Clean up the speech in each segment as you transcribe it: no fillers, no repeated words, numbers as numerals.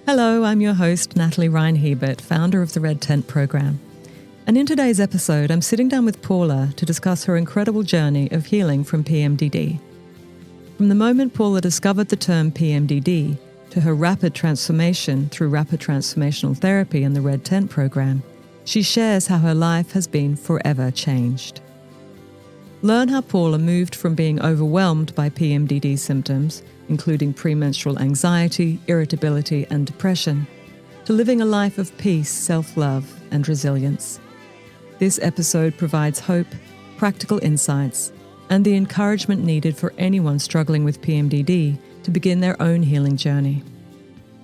Hello, I'm your host, Natalie Hebert, founder of the Red Tent program. And in today's episode, I'm sitting down with Paula to discuss her incredible journey of healing from PMDD. From the moment Paula discovered the term PMDD to her rapid transformation through Rapid Transformational Therapy and the Red Tent program, she shares how her life has been forever changed. Learn how Paula moved from being overwhelmed by PMDD symptoms, including premenstrual anxiety, irritability, and depression, to living a life of peace, self-love, and resilience. This episode provides hope, practical insights, and the encouragement needed for anyone struggling with PMDD to begin their own healing journey.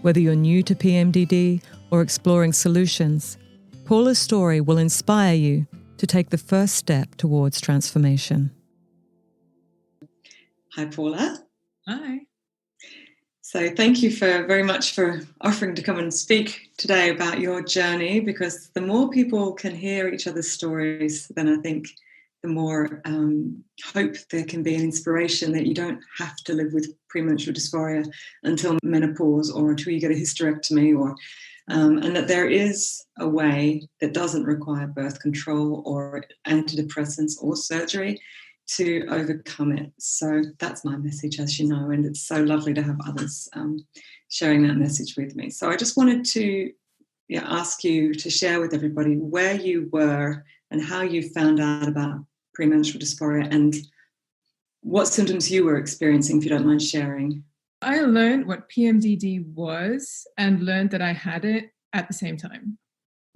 Whether you're new to PMDD or exploring solutions, Paula's story will inspire you to take the first step towards transformation. Hi, Paula. Hi. So thank you very much for offering to come and speak today about your journey, because the more people can hear each other's stories, then I think the more hope there can be, an inspiration that you don't have to live with premenstrual dysphoria until menopause or until you get a hysterectomy, or and that there is a way that doesn't require birth control or antidepressants or surgery to overcome it. So that's my message, as you know, and it's so lovely to have others sharing that message with me. So I just wanted to ask you to share with everybody where you were and how you found out about premenstrual dysphoria and what symptoms you were experiencing, if you don't mind sharing. I learned what PMDD was and learned that I had it at the same time.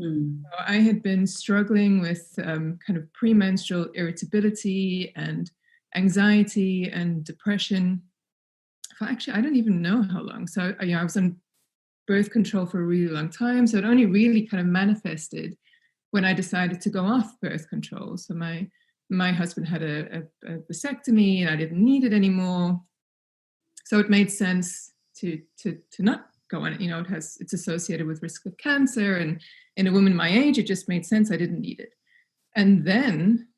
So I had been struggling with kind of premenstrual irritability and anxiety and depression for actually, I don't even know how long. So I was on birth control for a really long time. So it only really kind of manifested when I decided to go off birth control. So my husband had a vasectomy and I didn't need it anymore. So it made sense to not go on it. You know, it's associated with risk of cancer, and in a woman my age, it just made sense. I didn't need it. And then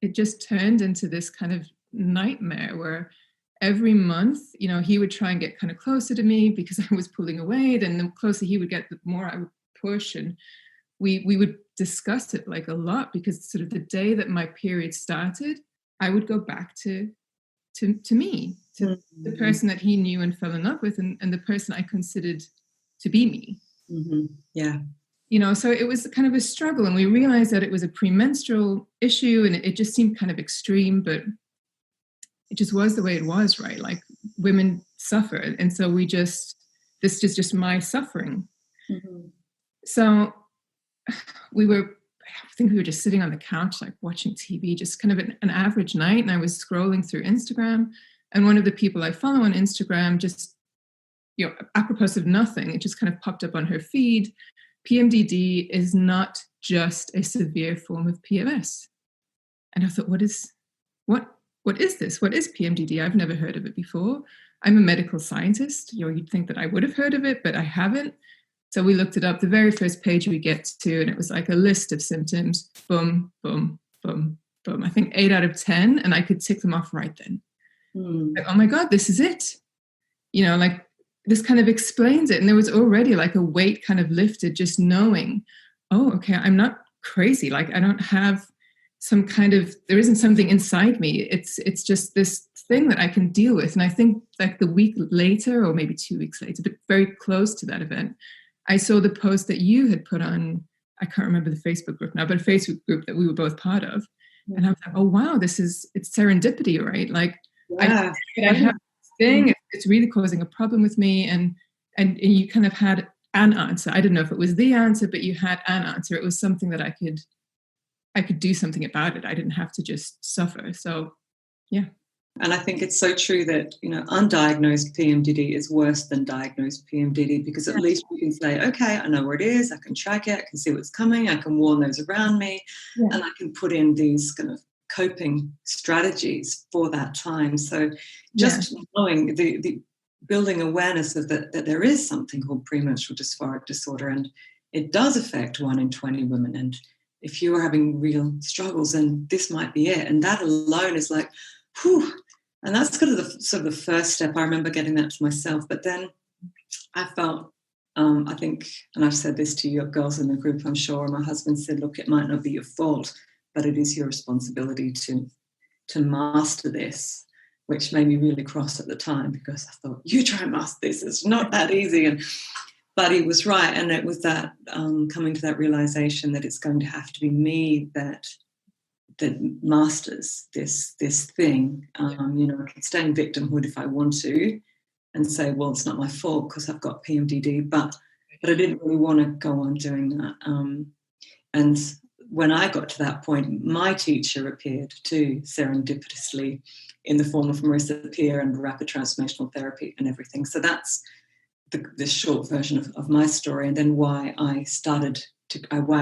it just turned into this kind of nightmare where every month, you know, he would try and get kind of closer to me because I was pulling away. Then the closer he would get, the more I would push. And we would discuss it like a lot, because sort of the day that my period started, I would go back to me, to the person that he knew and fell in love with, and the person I considered to be me. Mm-hmm. Yeah. You know, so it was kind of a struggle, and we realized that it was a premenstrual issue, and it just seemed kind of extreme, but it just was the way it was, right? Like, women suffer, and so this is just my suffering. Mm-hmm. So I think we were just sitting on the couch, like watching TV, just kind of an average night. And I was scrolling through Instagram, and one of the people I follow on Instagram, just, you know, apropos of nothing, it just kind of popped up on her feed. PMDD is not just a severe form of PMS. And I thought, what is this? What is PMDD? I've never heard of it before. I'm a medical scientist. You know, you'd think that I would have heard of it, but I haven't. So we looked it up, the very first page we get to, and it was like a list of symptoms, boom, boom, boom, boom. I think 8 out of 10, and I could tick them off right then. Like, oh my God, this is it. You know, like, this kind of explains it. And there was already like a weight kind of lifted, just knowing, oh, okay, I'm not crazy. Like, I don't have some kind of, there isn't something inside me. It's just this thing that I can deal with. And I think like the week later, or maybe 2 weeks later, but very close to that event, I saw the post that you had put on, I can't remember the Facebook group now, but a Facebook group that we were both part of. Mm-hmm. And I was like, oh, wow, it's serendipity, right? Like, yeah. I have this thing, it's really causing a problem with me. And you kind of had an answer. I didn't know if it was the answer, but you had an answer. It was something that I could do something about it. I didn't have to just suffer. So, yeah. And I think it's so true that, you know, undiagnosed PMDD is worse than diagnosed PMDD, because at least you can say, okay, I know where it is, I can track it, I can see what's coming, I can warn those around me, and I can put in these kind of coping strategies for that time. So just knowing the building awareness of that there is something called premenstrual dysphoric disorder, and it does affect 1 in 20 women. And if you are having real struggles, then this might be it. And that alone is like, whew. And that's kind of the first step. I remember getting that to myself. But then I felt, I think, and I've said this to your girls in the group, I'm sure, my husband said, look, it might not be your fault, but it is your responsibility to master this, which made me really cross at the time, because I thought, you try and master this, it's not that easy. But he was right, and it was that coming to that realization that it's going to have to be me that masters this thing. I can stay in victimhood if I want to and say, well, it's not my fault because I've got PMDD, but I didn't really want to go on doing that. And when I got to that point, my teacher appeared too, serendipitously, in the form of Marissa Peer and Rapid Transformational Therapy and everything. So that's the short version of my story, and then why I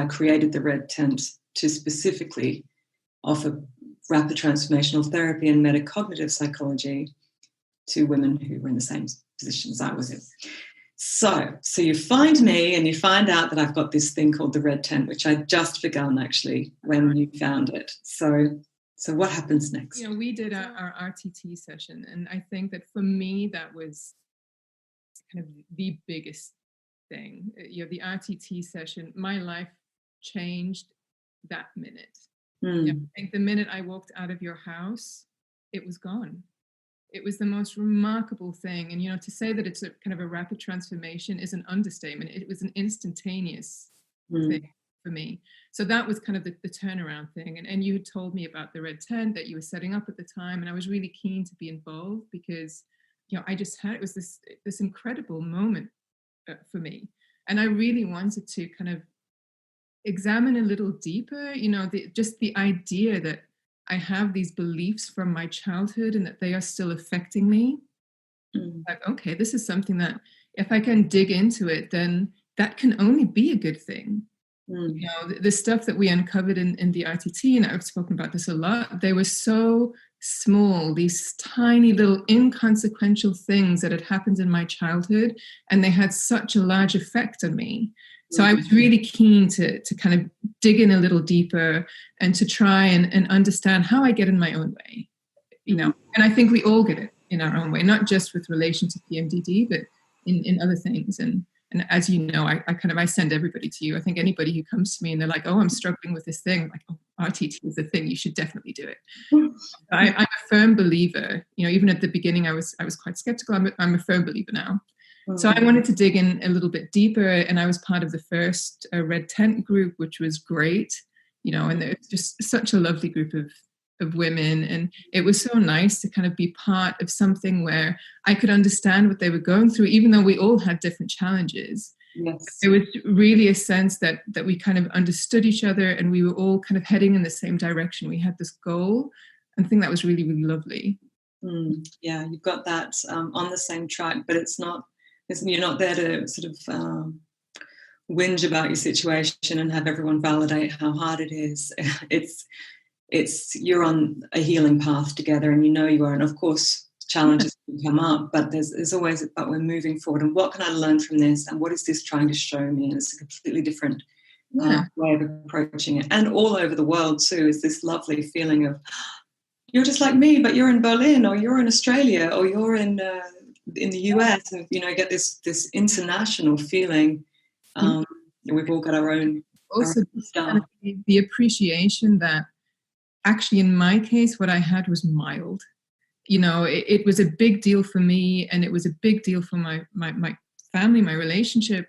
created the Red Tent to specifically offer rapid transformational therapy and metacognitive psychology to women who were in the same position as I was in. So you find me and you find out that I've got this thing called the Red Tent, which I'd just begun actually when you found it. So what happens next? We did our RTT session, and I think that for me that was kind of the biggest thing. The RTT session, my life changed that minute. I think the minute I walked out of your house, it was gone. It was the most remarkable thing. And, to say that it's a kind of a rapid transformation is an understatement. It was an instantaneous thing for me. So that was kind of the turnaround thing. And you had told me about the Red Tent that you were setting up at the time. And I was really keen to be involved because, I just had, it was this incredible moment for me. And I really wanted to kind of examine a little deeper, just the idea that I have these beliefs from my childhood and that they are still affecting me. Like, okay, this is something that if I can dig into it, then that can only be a good thing. The stuff that we uncovered in the RTT, and I've spoken about this a lot, they were so small, these tiny little inconsequential things that had happened in my childhood, and they had such a large effect on me. So I was really keen to kind of dig in a little deeper and to try and understand how I get in my own way, and I think we all get it in our own way, not just with relation to PMDD, but in other things. And as you know, I send everybody to you. I think anybody who comes to me and they're like, oh, I'm struggling with this thing, like, oh, RTT is the thing, you should definitely do it. I'm a firm believer, even at the beginning, I was quite skeptical. I'm a firm believer now. So I wanted to dig in a little bit deeper, and I was part of the first Red Tent group, which was great, and it was just such a lovely group of women. And it was so nice to kind of be part of something where I could understand what they were going through, even though we all had different challenges. Yes. There was really a sense that we kind of understood each other, and we were all kind of heading in the same direction. We had this goal, and I think that was really, really lovely. Yeah, you've got that on the same track, but you're not there to sort of whinge about your situation and have everyone validate how hard it is. It's you're on a healing path together, and you are. And of course, challenges can come up, but there's always, but we're moving forward. And what can I learn from this? And what is this trying to show me? And it's a completely different way of approaching it. And all over the world too is this lovely feeling of you're just like me, but you're in Berlin, or you're in Australia, or you're in the US, and get this international feeling. We've all got our own stuff. The appreciation that actually in my case what I had was mild. It was a big deal for me, and it was a big deal for my family, my relationship.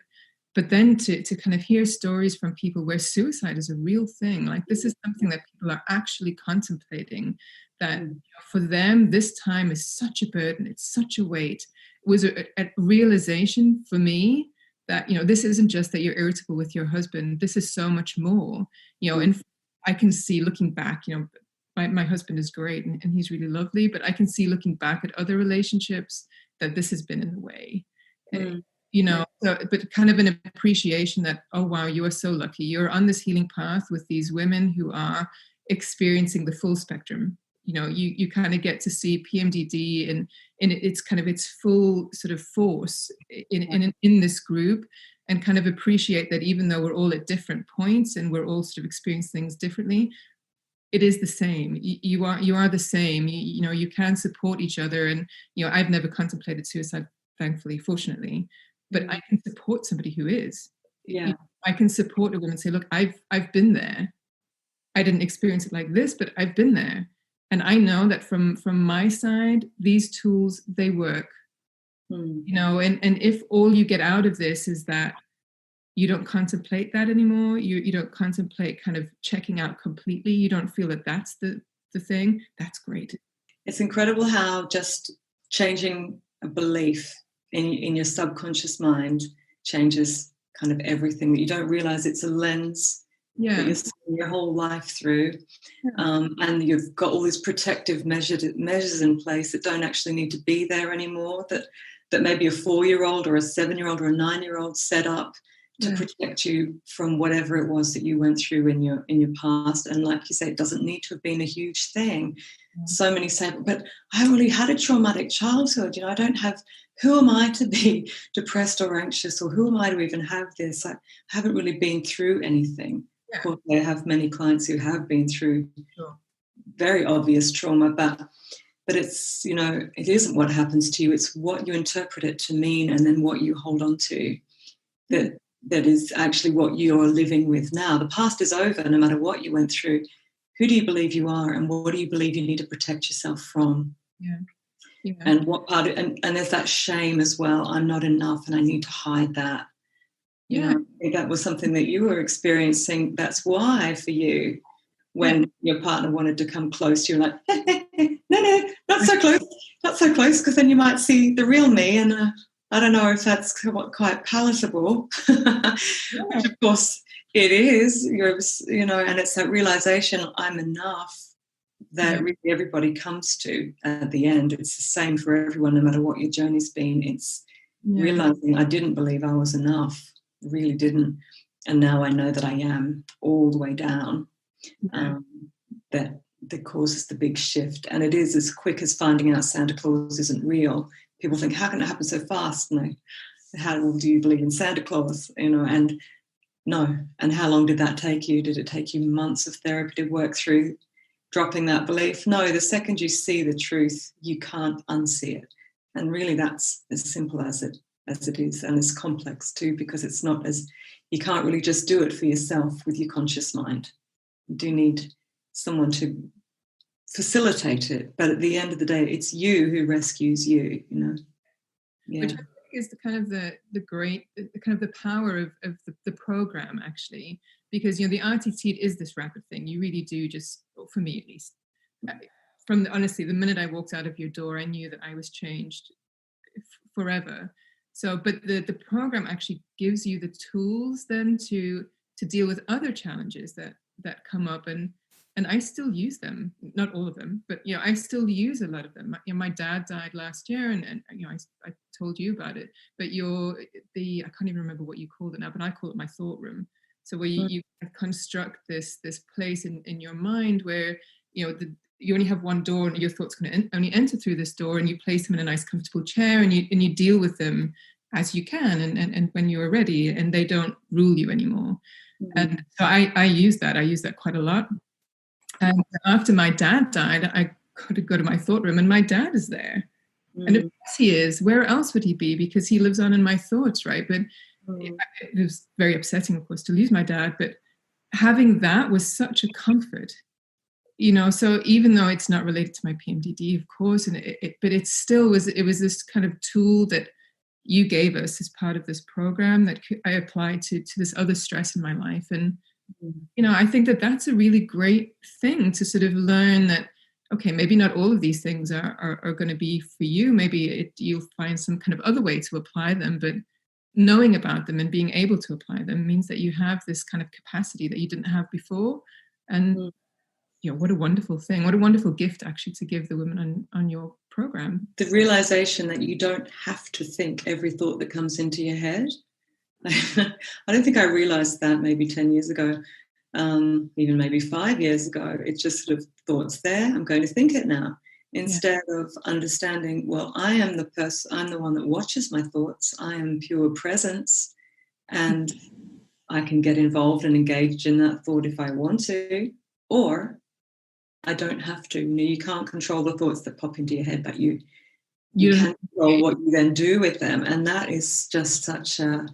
But then to kind of hear stories from people where suicide is a real thing, like this is something that people are actually contemplating, that for them this time is such a burden, it's such a weight, was a realization for me that, this isn't just that you're irritable with your husband, this is so much more, and I can see looking back, my husband is great and he's really lovely, but I can see looking back at other relationships that this has been in the way. So, but kind of an appreciation that, oh, wow, you are so lucky. You're on this healing path with these women who are experiencing the full spectrum. You kind of get to see PMDD in its kind of its full sort of force in this group, and kind of appreciate that even though we're all at different points and we're all sort of experiencing things differently, it is the same. You are the same. You can support each other. And I've never contemplated suicide, thankfully, fortunately. but I can support somebody who is. Yeah. I can support a woman and say, look, I've been there. I didn't experience it like this, but I've been there. And I know that from my side, these tools, they work. You know, and if all you get out of this is that you don't contemplate that anymore, you don't contemplate kind of checking out completely, you don't feel that that's the thing, that's great. It's incredible how just changing a belief in your subconscious mind changes kind of everything, that you don't realize it's a lens that you're seeing your whole life through. And you've got all these protective measures in place that don't actually need to be there anymore, that maybe a 4-year-old or a 7-year-old or a 9-year-old set up to protect you from whatever it was that you went through in your past. And like you say, it doesn't need to have been a huge thing. So many say, but I really had a traumatic childhood. You know, I don't have, who am I to be depressed or anxious, or who am I to even have this? I haven't really been through anything. Of course, I have many clients who have been through very obvious trauma, but it's, you know, it isn't what happens to you, it's what you interpret it to mean, and then what you hold on to that is actually what you're living with now. The past is over, no matter what you went through. Who do you believe you are, and what do you believe you need to protect yourself from? And what part of, and there's that shame as well. I'm not enough and I need to hide that. You know, I think that was something that you were experiencing. That's why for you, when your partner wanted to come close, you're like, no, not so close, because then you might see the real me. And I don't know if that's quite palatable, which of course it is. You know, and it's that realization, I'm enough, that really everybody comes to at the end. It's the same for everyone, no matter what your journey's been. It's realizing I didn't believe I was enough, really didn't, and now I know that I am, all the way down. That causes the big shift. And it is as quick as finding out Santa Claus isn't real. People think, how can it happen so fast? No. How do you believe in Santa Claus? You know, and no. And how long did that take you? Did it take you months of therapy to work through dropping that belief? No, the second you see the truth, you can't unsee it. And really that's as simple as it is, and it's complex too, because it's not as, you can't really just do it for yourself with your conscious mind. You do need someone to facilitate it, but at the end of the day, it's you who rescues you, you know. Which I think is the kind of the great, the kind of the power of the program, actually, because, you know, the RTT is this rapid thing. You really do just, for me at least, honestly, the minute I walked out of your door, I knew that I was changed forever. So, but the program actually gives you the tools then to deal with other challenges that come up, and I still use them, not all of them, but, you know, I still use a lot of them. You know, my dad died last year, and you know, I told you about it, but I can't even remember what you called it now, but I call it my thought room. So where you construct this place in your mind where, you know, you only have one door and your thoughts can only enter through this door, and you place them in a nice comfortable chair, and you deal with them as you can and when you're ready, and they don't rule you anymore. And so I use that quite a lot. And after my dad died, I could go to my thought room, and my dad is there. And of course he is. Where else would he be? Because he lives on in my thoughts, right? But it was very upsetting, of course, to lose my dad, but having that was such a comfort. You know, so even though it's not related to my PMDD, of course, but it still was this kind of tool that you gave us as part of this program that I applied to this other stress in my life. And, you know, I think that that's a really great thing to sort of learn that, okay, maybe not all of these things are going to be for you. Maybe you'll find some kind of other way to apply them, but knowing about them and being able to apply them means that you have this kind of capacity that you didn't have before. And you know, what a wonderful thing. What a wonderful gift, actually, to give the women on your program. The realization that you don't have to think every thought that comes into your head. I don't think I realized that maybe 10 years ago, even maybe 5 years ago. It's just sort of thoughts there. I'm going to think it now. Instead of understanding, well, I am the person, I'm the one that watches my thoughts. I am pure presence, and I can get involved and engaged in that thought if I want to, or I don't have to. You know, you can't control the thoughts that pop into your head, but you You can control what you then do with them. And that is just such a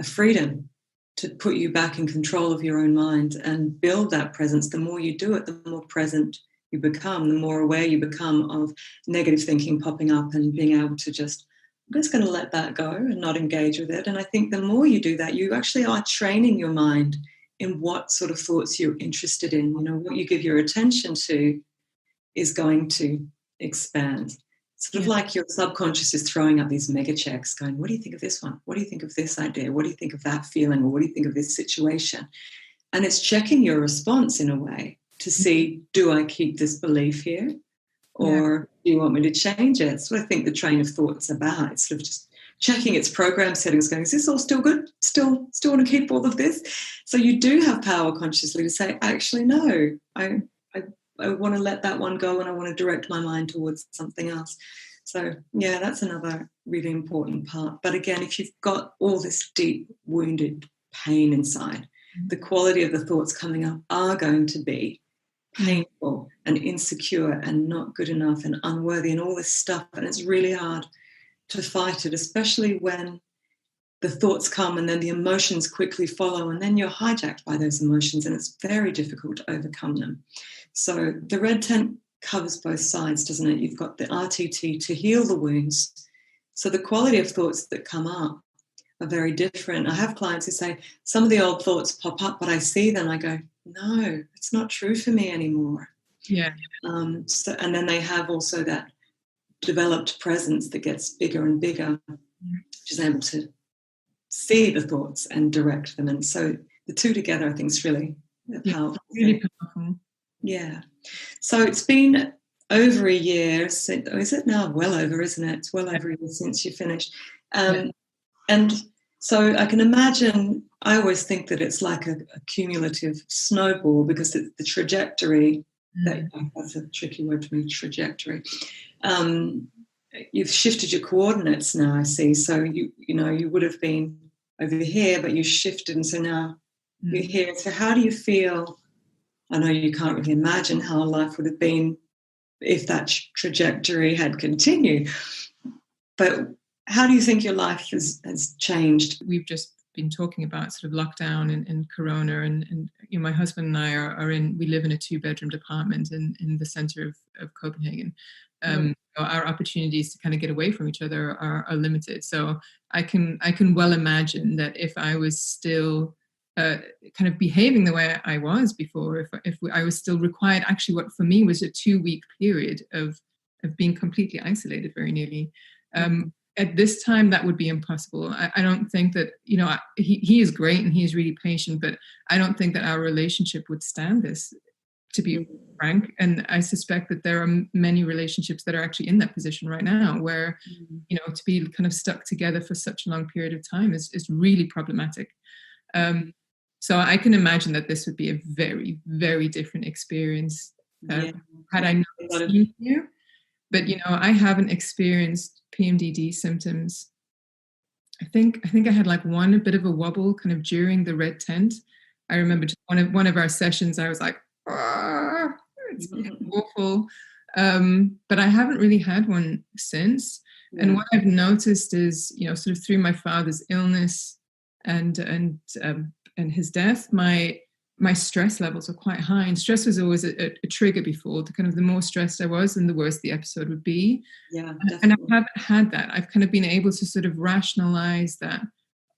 freedom to put you back in control of your own mind and build that presence. The more you do it, the more present you become, the more aware you become of negative thinking popping up and being able to just, I'm just going to let that go and not engage with it. And I think the more you do that, you actually are training your mind in what sort of thoughts you're interested in. You know, what you give your attention to is going to expand. Sort of like your subconscious is throwing up these mega checks going, what do you think of this one? What do you think of this idea? What do you think of that feeling? Or what do you think of this situation? And it's checking your response in a way to see, do I keep this belief here? Or do you want me to change it? That's what I think the train of thought's about. It's sort of just checking its program settings, going, is this all still good? Still want to keep all of this? So you do have power consciously to say, actually, no, I want to let that one go and I want to direct my mind towards something else. So, yeah, that's another really important part. But again, if you've got all this deep wounded pain inside, the quality of the thoughts coming up are going to be painful and insecure and not good enough and unworthy and all this stuff. And it's really hard to fight it, especially when the thoughts come and then the emotions quickly follow and then you're hijacked by those emotions and it's very difficult to overcome them. So the red tent covers both sides, doesn't it? You've got the RTT to heal the wounds. So the quality of thoughts that come up are very different. I have clients who say, some of the old thoughts pop up, but I see them, I go, no, it's not true for me anymore. Yeah. And then they have also that developed presence that gets bigger and bigger, which is able to see the thoughts and direct them. And so the two together, I think, is really powerful. Really powerful. Yeah. So it's been over a year since, is it now? Well over, isn't it? It's well over a year since you finished. And so I can imagine, I always think that it's like a cumulative snowball because it's the trajectory, that's a tricky word for me, trajectory. You've shifted your coordinates now, I see. So, you would have been over here, but you shifted and so now you're here. So how do you feel? I know you can't really imagine how life would have been if that trajectory had continued. But how do you think your life has changed? We've just been talking about sort of lockdown and Corona, and my husband and I we live in a 2-bedroom apartment in the center of Copenhagen. Our opportunities to kind of get away from each other are limited. So I can well imagine that if I was still kind of behaving the way I was before, if I was still required, actually what for me was a 2-week period of being completely isolated very nearly. At this time, that would be impossible. I don't think that, he is great and he is really patient, but I don't think that our relationship would stand this, to be frank. And I suspect that there are many relationships that are actually in that position right now where, to be kind of stuck together for such a long period of time is really problematic. So I can imagine that this would be a very, very different experience had I not seen you. But, I haven't experienced PMDD symptoms. I think I had like a bit of a wobble kind of during the red tent. I remember just one of our sessions, I was like, it's awful. But I haven't really had one since. Yeah. And what I've noticed is, sort of through my father's illness and his death, my stress levels are quite high, and stress was always a trigger before. The more stressed I was, and the worse the episode would be. Yeah, definitely. And I haven't had that. I've kind of been able to sort of rationalize that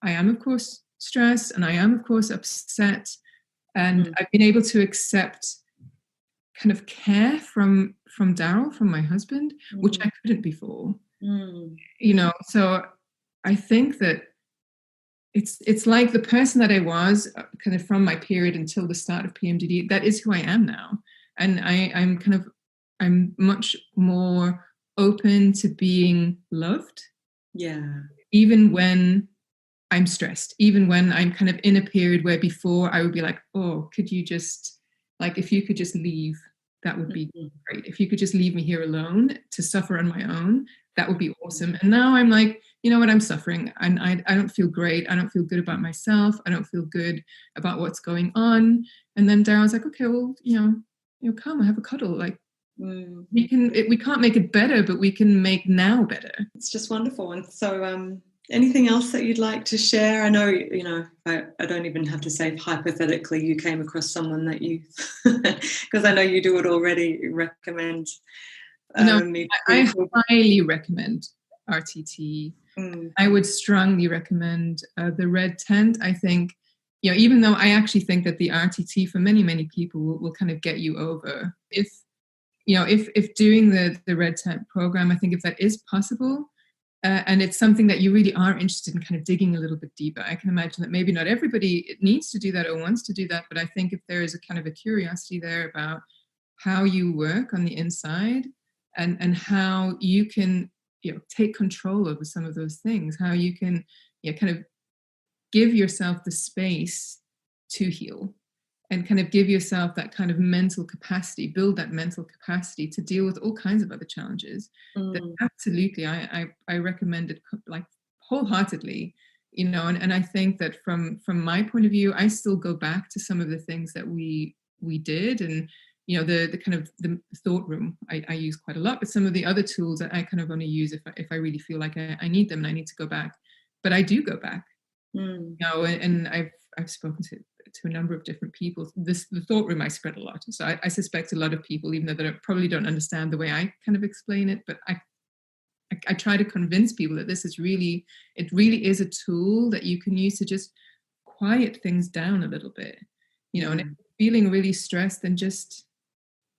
I am, of course, stressed, and I am, of course, upset, and I've been able to accept kind of care from Daryl, from my husband, which I couldn't before. So I think that it's like the person that I was kind of from my period until the start of PMDD, that is who I am now. And I'm much more open to being loved. Yeah. Even when I'm stressed, even when I'm kind of in a period where before I would be like, oh, could you just, like, if you could just leave, that would be great. If you could just leave me here alone to suffer on my own, that would be awesome. And now I'm like, you know what, I'm suffering and I don't feel great. I don't feel good about myself. I don't feel good about what's going on. And then Daryl's like, okay, well, come, have a cuddle. Like, We can't make it better, but we can make now better. It's just wonderful. And so anything else that you'd like to share? I know, I don't even have to say hypothetically you came across someone that you, because I know you do it already, recommend. I highly recommend RTT. I would strongly recommend the Red Tent. I think, even though I actually think that the RTT for many, many people will kind of get you over. If doing the Red Tent program, I think if that is possible, and it's something that you really are interested in kind of digging a little bit deeper, I can imagine that maybe not everybody needs to do that or wants to do that, but I think if there is a kind of a curiosity there about how you work on the inside and how you can take control over some of those things, how you can kind of give yourself the space to heal and kind of give yourself that kind of mental capacity, build that mental capacity to deal with all kinds of other challenges. That absolutely, I recommend it like wholeheartedly, and I think that from my point of view, I still go back to some of the things that we did, and the kind of the thought room I use quite a lot, but some of the other tools that I kind of only use if I really feel like I need them and I need to go back. But I do go back, and I've spoken to a number of different people. The thought room I spread a lot, so I suspect a lot of people, even though they probably don't understand the way I kind of explain it, but I try to convince people that it really is a tool that you can use to just quiet things down a little bit, and if you're feeling really stressed, then just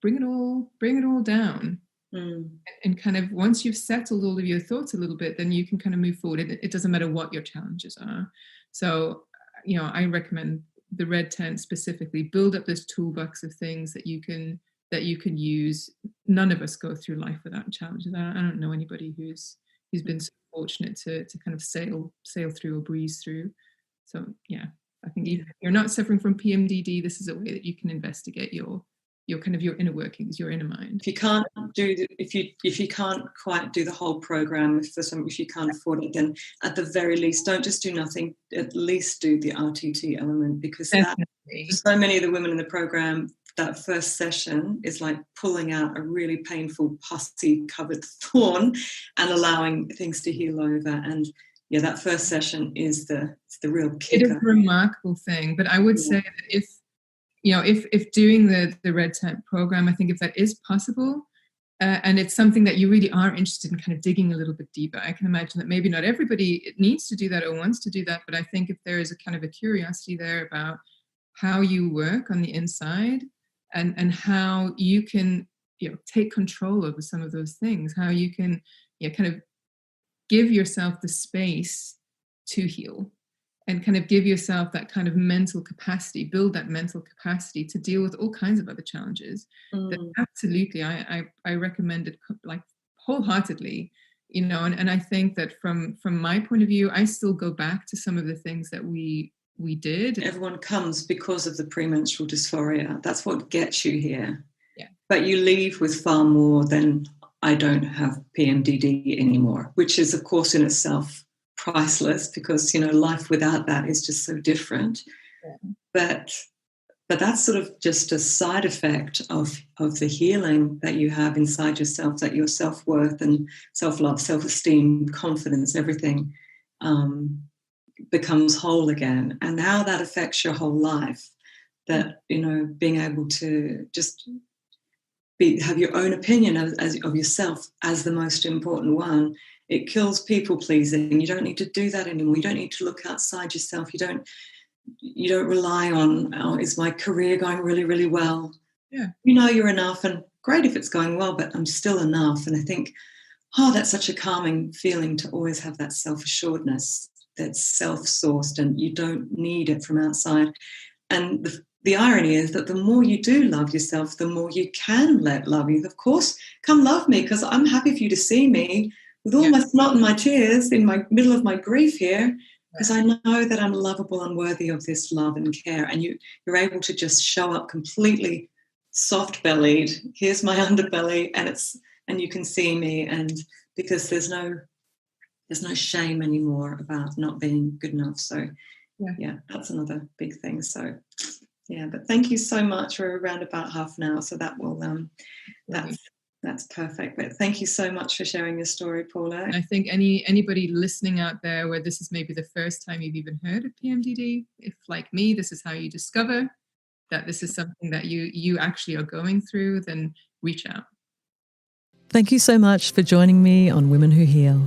bring it all down. And kind of once you've settled all of your thoughts a little bit, then you can kind of move forward. It doesn't matter what your challenges are. So, I recommend the Red Tent specifically. Build up this toolbox of things that you can use. None of us go through life without challenges. I don't know anybody who's been so fortunate to kind of sail through or breeze through. So yeah, I think even if you're not suffering from PMDD, this is a way that you can investigate your kind of your inner workings, your inner mind. If you can't if you can't quite do the whole program, if you can't afford it, then at the very least, don't just do nothing. At least do the RTT element, because for so many of the women in the program, that first session is like pulling out a really painful, pussy covered thorn and allowing things to heal over. And that first session is the real kicker. It is a remarkable thing, but I would say that if doing the Red Tent program, I think if that is possible, and it's something that you really are interested in kind of digging a little bit deeper, I can imagine that maybe not everybody needs to do that or wants to do that, but I think if there is a kind of a curiosity there about how you work on the inside and how you can take control over some of those things, how you can kind of give yourself the space to heal and kind of give yourself that kind of mental capacity, build that mental capacity to deal with all kinds of other challenges. That absolutely, I recommend it like wholeheartedly, and I think that from my point of view, I still go back to some of the things that we did. Everyone comes because of the premenstrual dysphoria. That's what gets you here. Yeah. But you leave with far more than I don't have PMDD anymore, which is, of course, in itself priceless, because life without that is just so different. But that's sort of just a side effect of the healing that you have inside yourself, that your self-worth and self-love, self-esteem, confidence, everything becomes whole again. And how that affects your whole life, that being able to just have your own opinion of yourself as the most important one. It kills people pleasing. You don't need to do that anymore. You don't need to look outside yourself. You don't rely on, is my career going really, really well? Yeah. You're enough, and great if it's going well, but I'm still enough. And I think, that's such a calming feeling to always have that self-assuredness that's self-sourced, and you don't need it from outside. And the irony is that the more you do love yourself, the more you can let love you. Of course, come love me, because I'm happy for you to see me with all my snot and my tears in my middle of my grief here, because I know that I'm lovable and worthy of this love and care. And you're able to just show up completely soft-bellied. Here's my underbelly, and you can see me, and because there's no shame anymore about not being good enough. So that's another big thing. So but thank you so much. We're around about half an hour, so that will That's perfect. But thank you so much for sharing your story, Paula. I think anybody listening out there where this is maybe the first time you've even heard of PMDD, if like me, this is how you discover that this is something that you actually are going through, then reach out. Thank you so much for joining me on Women Who Heal.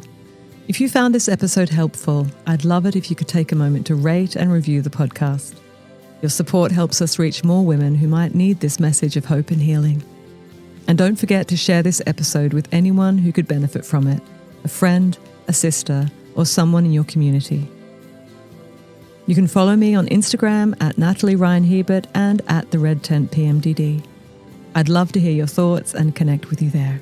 If you found this episode helpful, I'd love it if you could take a moment to rate and review the podcast. Your support helps us reach more women who might need this message of hope and healing. And don't forget to share this episode with anyone who could benefit from it, a friend, a sister, or someone in your community. You can follow me on Instagram at Natalie Ryan Hebert and at the Red Tent PMDD. I'd love to hear your thoughts and connect with you there.